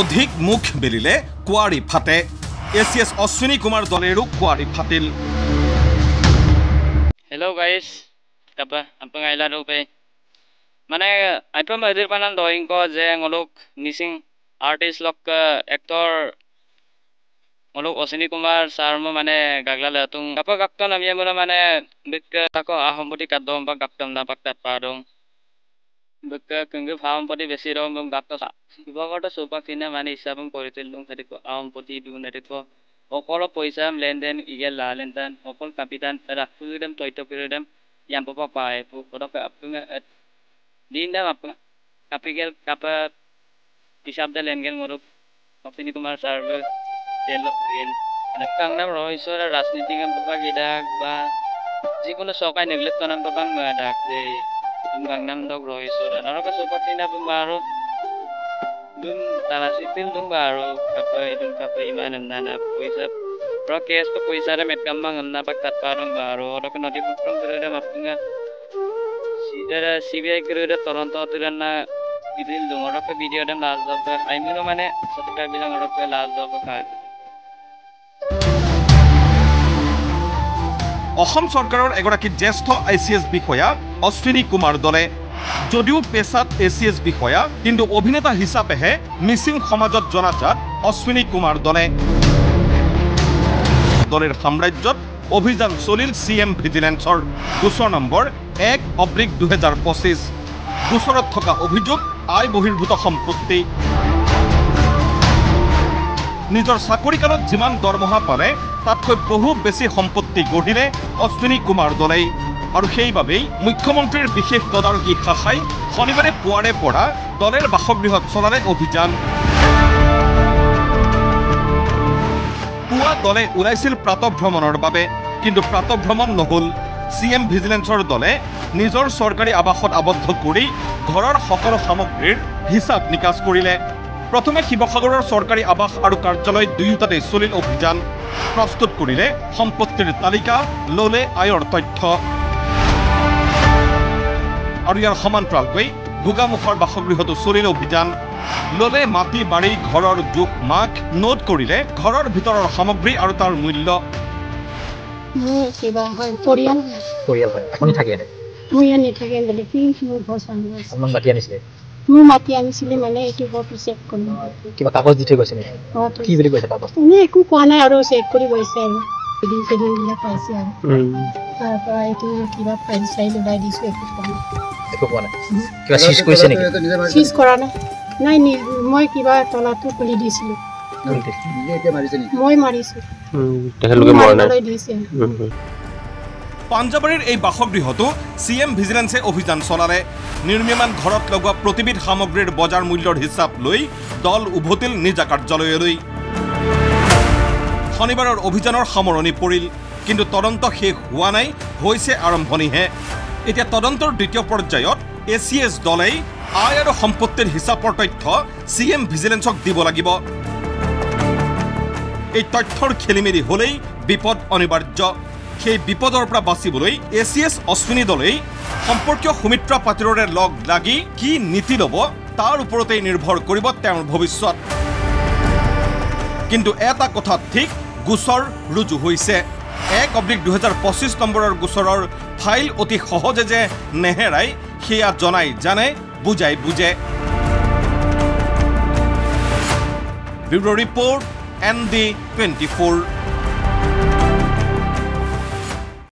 অধিক মুখ বেলিলে কুয়ারি ফাটে এসিএস অশ্বিনী কুমার দলেরও কুয়ারি ফাটিল Hello guys, apa ngaila rupe? Mana apa madir panan doing ko je ngolok missing artist lok actor ngolok Ashwini Kumar sarmo mane gagla latung apa gakton amya mula mane bek tako ahompoti kadom pa gakton na paktat parong bek kengge ahompoti besi rom bong gakto sa ibagota sopa kina mane isabong poritil dong tadi ko ahompoti du nadi ko okolo poisa lenden igel lalentan okol kapitan rakudem toito piredem yang papa pae pu kodok apunga dinda apa kapigel kapa disabda lengen ngoruk Ashwini Kumar sarve delok gen nakang nam rohisora রাজনীতি ngam papa gidak ba jikono sokai neglect tonan papa ngadak de tungang nam dog rohisora naraka sopati na pumaro dun talasipil dun baro kapa idun kapa imanan nana puisa prokes pa puisa ra met kamang na pagtat parang baro ora ko noti pung gereda mapunga sidara CBI gereda toronto tiran na idil dun ora ko video dem last job I mean mane satka bilang ora ko last job ka Assam চৰকাৰৰ এগৰাকী জ্যেষ্ঠ ICS বিষয়া অশ্বিনী কুমাৰ দলে যদিও পেছাত ACS বিষয়া কিন্তু অভিনেতা হিচাপেহে মিচিং সমাজত জনাজাত অশ্বিনী কুমাৰ দলে দলেৰ সাম্ৰাজ্যত অভিযান চলিল সিএম ভিজিলেন্সৰ গোচৰ নম্বৰ 1/2025 গোচৰত থকা অভিযোগ আয় বহিৰ্ভূত সম্পত্তি নিজৰ চাকৰিকালত যিমান দৰমহা পালে তাতকৈ বহু বেছি সম্পত্তি গঢ়িলে অশ্বিনী কুমাৰ দলেই আৰু সেইবাবেই মুখ্যমন্ত্ৰীৰ বিশেষ তদাৰকী শাখাই শনিবাৰে পুৱাৰে পৰা দলেৰ বাসগৃহত চলালে অভিযান পুৱা দলে ওলাইছিল প্ৰাতঃভ্ৰমণৰ বাবে কিন্তু প্ৰাতঃভ্ৰমণ নহল সিএম ভিজিলেন্সৰ দলে নিজৰ চৰকাৰী আৱাসত আবদ্ধ কৰি ঘৰৰ সকলো সামগ্ৰীৰ হিচাপ নিকাচ কৰিলে প্ৰথমে শিৱসাগৰৰ চৰকাৰী আৱাস আৰু কাৰ্যালয় দুয়োটাতে চলিল অভিযান প্ৰস্তুত কৰিলে সম্পত্তিৰ তালিকা ললে আয়ৰ তথ্য আৰু ইয়াৰ সমান্তৰালকৈ গোগামুখৰ বাসগৃহতো চলিল অভিযান ললে মাটি বাৰী ঘৰৰ জোখ মাখ নোট কৰিলে ঘৰৰ ভিতৰৰ সামগ্ৰী আৰু তাৰ মূল্য কিবা হয় পৰিয়াল হয় আপুনি থাকে মই ইয়াত নাথাকে মানে কি আপোনাক মাতি আনিছিলে মোৰ মাতি আনিছিলে মানে এইটো ফটো চেক কৰিব কিবা কাগজ দি থৈ গৈছে নেকি কি বুলি কৈছে কাগজ একো কোৱা নাই আৰু চেক কৰি গৈছে আৰু বিলাক পাইছে আৰু তাৰপৰা এইটো কিবা ফাইল চাইল ওলাই দিছোঁ একো কোৱা নাই কিবা চিজ কৰিছে নেকি চিজ কৰা নাই মই কিবা তলাটো খুলি দিছিলোঁ মই মাৰিছোঁ তেখেতলোকে মৰা নাই পাঞ্জাবাৰীৰ এই বাসগৃহতো সিএম ভিজিলেন্সে অভিযান চলালে নিৰ্মীয়মান ঘৰত লগোৱা প্ৰতিবিধ সামগ্ৰীৰ বজাৰ মূল্যৰ হিচাপ লৈ দল উভতিল নিজা কাৰ্যালয়লৈ শনিবাৰৰ অভিযানৰ সামৰণি পৰিল কিন্তু তদন্ত শেষ হোৱা নাই হৈছে আৰম্ভণিহে এতিয়া তদন্তৰ দ্বিতীয় পৰ্যায়ত এসিএস দলেই আয় আৰু সম্পত্তিৰ হিচাপৰ তথ্য সিএম ভিজিলেন্সক দিব লাগিব এই তথ্যৰ খেলিমেলি হলেই বিপদ অনিবাৰ্য সেই বিপদৰ পৰা বাচিবলৈ এসিএস অশ্বিনী দলেই সম্পৰ্কীয় সুমিত্ৰা পাত্ৰৰে লগ লাগি কি নীতি ল'ব তাৰ ওপৰতে নিৰ্ভৰ কৰিব তেওঁৰ ভৱিষ্যত কিন্তু এটা কথা ঠিক গোচৰ ৰুজু হৈছে 1/2025 নম্বৰৰ গোচৰৰ ফাইল অতি সহজে যে নেহেৰাই সেয়া জনাই জানে বুজাই বুজে ব্যুৰ ৰিপৰ্ট ND24